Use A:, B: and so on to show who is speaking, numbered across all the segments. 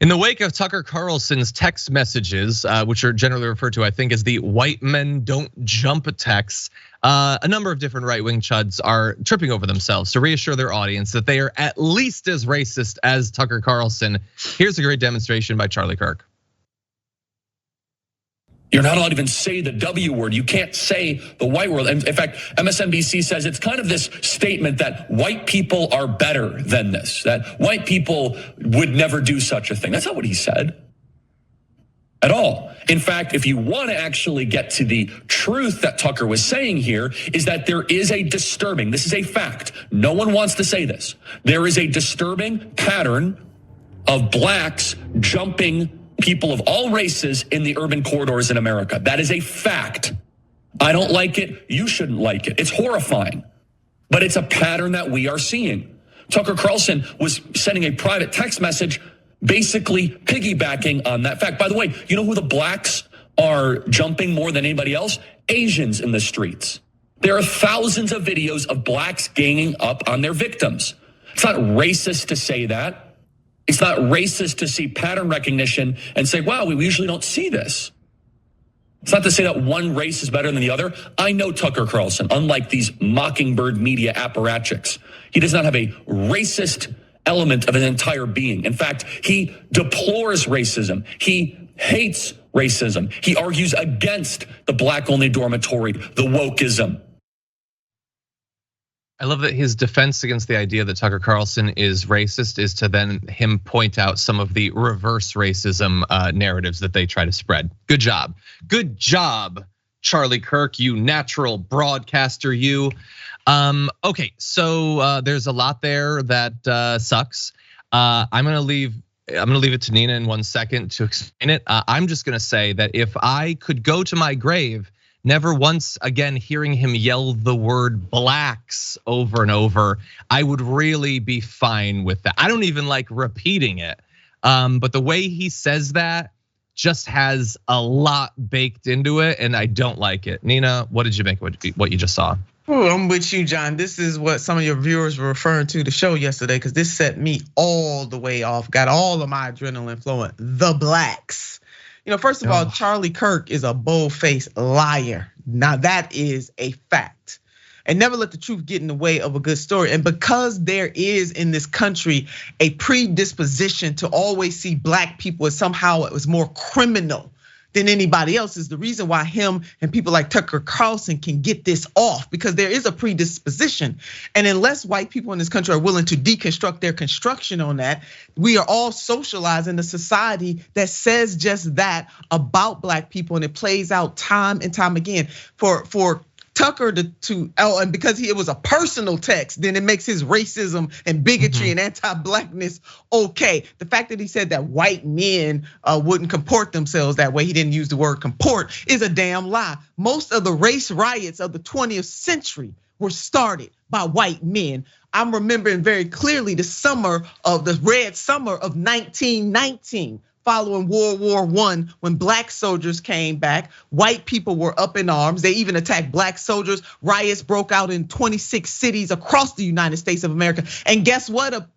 A: In the wake of Tucker Carlson's text messages, which are generally referred to, I think, as the white men don't jump texts, a number of different right-wing chuds are tripping over themselves to reassure their audience that they are at least as racist as Tucker Carlson. Here's a great demonstration by Charlie Kirk.
B: You're not allowed to even say the W word. You can't say the white word. And in fact, MSNBC says it's kind of this statement that white people are better than this, that white people would never do such a thing. That's not what he said at all. In fact, if you want to actually get to the truth that Tucker was saying here, is that there is a disturbing, this is a fact, no one wants to say this, there is a disturbing pattern of blacks jumping people of all races in the urban corridors in America. That is a fact. I don't like it. You shouldn't like it. It's horrifying, but it's a pattern that we are seeing. Tucker Carlson was sending a private text message, basically piggybacking on that fact. By the way, you know who the blacks are jumping more than anybody else? Asians in the streets. There are thousands of videos of blacks ganging up on their victims. It's not racist to say that. It's not racist to see pattern recognition and say, wow, we usually don't see this. It's not to say that one race is better than the other. I know Tucker Carlson, unlike these mockingbird media apparatchiks. He does not have a racist element of his entire being. In fact, he deplores racism. He hates racism. He argues against the black-only dormitory, the wokeism.
A: I love that his defense against the idea that Tucker Carlson is racist is to then him point out some of the reverse racism narratives that they try to spread. Good job. Good job, Charlie Kirk, you natural broadcaster, you. Okay, so there's a lot there that sucks. I'm gonna leave it to Nina in 1 second to explain it. I'm just gonna say that if I could go to my grave, never once again hearing him yell the word blacks over and over, I would really be fine with that. I don't even like repeating it, but the way he says that just has a lot baked into it, and I don't like it. Nina, what did you make of what you just saw?
C: Oh, I'm with you, John. This is what some of your viewers were referring to the show yesterday, because this set me all the way off, got all of my adrenaline flowing. The blacks. You know, first of all, Charlie Kirk is a bold-faced liar. Now that is a fact. And never let the truth get in the way of a good story. And because there is in this country a predisposition to always see black people as somehow it was more criminal than anybody else, is the reason why him and people like Tucker Carlson can get this off, because there is a predisposition. And unless white people in this country are willing to deconstruct their construction on that, we are all socializing a society that says just that about black people, and it plays out time and time again. For Tucker and because it was a personal text, then it makes his racism and bigotry and anti-blackness okay. The fact that he said that white men wouldn't comport themselves that way, he didn't use the word comport, is a damn lie. Most of the race riots of the 20th century were started by white men. I'm remembering very clearly the Red Summer of 1919. Following World War I, when black soldiers came back, white people were up in arms. They even attacked black soldiers. Riots broke out in 26 cities across the United States of America. And guess what,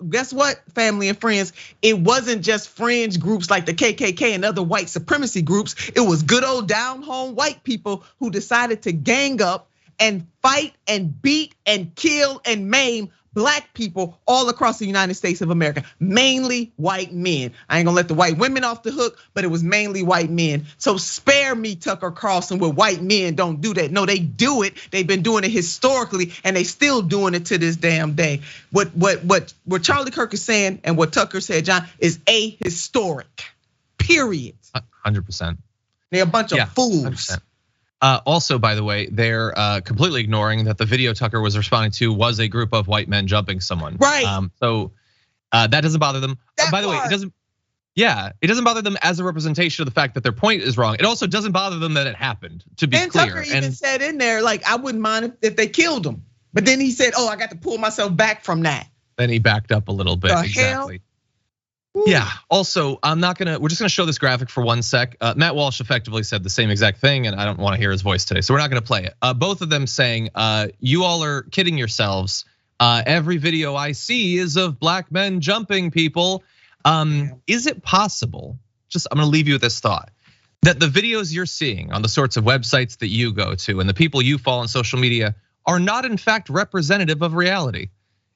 C: family and friends? It wasn't just fringe groups like the KKK and other white supremacy groups. It was good old down home white people who decided to gang up and fight and beat and kill and maim black people all across the United States of America, mainly white men. I ain't gonna let the white women off the hook, but it was mainly white men. So spare me, Tucker Carlson, where white men don't do that. No, they do it. They've been doing it historically, and they still doing it to this damn day. What Charlie Kirk is saying and what Tucker said, John, is ahistoric. Period.
A: 100%.
C: They're a bunch of fools.
A: 100%. Also, by the way, they're completely ignoring that the video Tucker was responding to was a group of white men jumping someone.
C: Right.
A: So that doesn't bother them. By the way, it doesn't. Yeah, it doesn't bother them as a representation of the fact that their point is wrong. It also doesn't bother them that it happened. To be clear,
C: Tucker even said in there, like, I wouldn't mind if they killed him. But then he said, "Oh, I got to pull myself back from that."
A: Then he backed up a little bit.
C: Exactly.
A: Yeah. Also, we're just gonna show this graphic for 1 sec. Matt Walsh effectively said the same exact thing, and I don't want to hear his voice today, so we're not gonna play it. Both of them saying, you all are kidding yourselves. Every video I see is of black men jumping people. Is it possible, I'm gonna leave you with this thought, that the videos you're seeing on the sorts of websites that you go to and the people you follow on social media are not in fact representative of reality?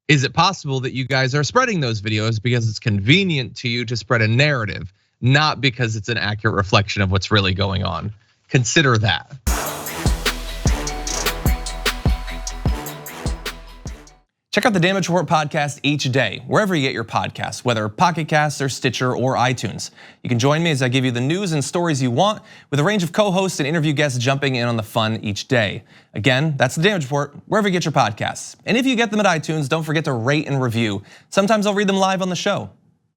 A: Is it possible that you guys are spreading those videos because it's convenient to you to spread a narrative, not because it's an accurate reflection of what's really going on? Consider that.
D: Check out the Damage Report podcast each day, wherever you get your podcasts, whether Pocket Casts or Stitcher or iTunes. You can join me as I give you the news and stories you want, with a range of co-hosts and interview guests jumping in on the fun each day. Again, that's the Damage Report, wherever you get your podcasts. And if you get them at iTunes, don't forget to rate and review. Sometimes I'll read them live on the show.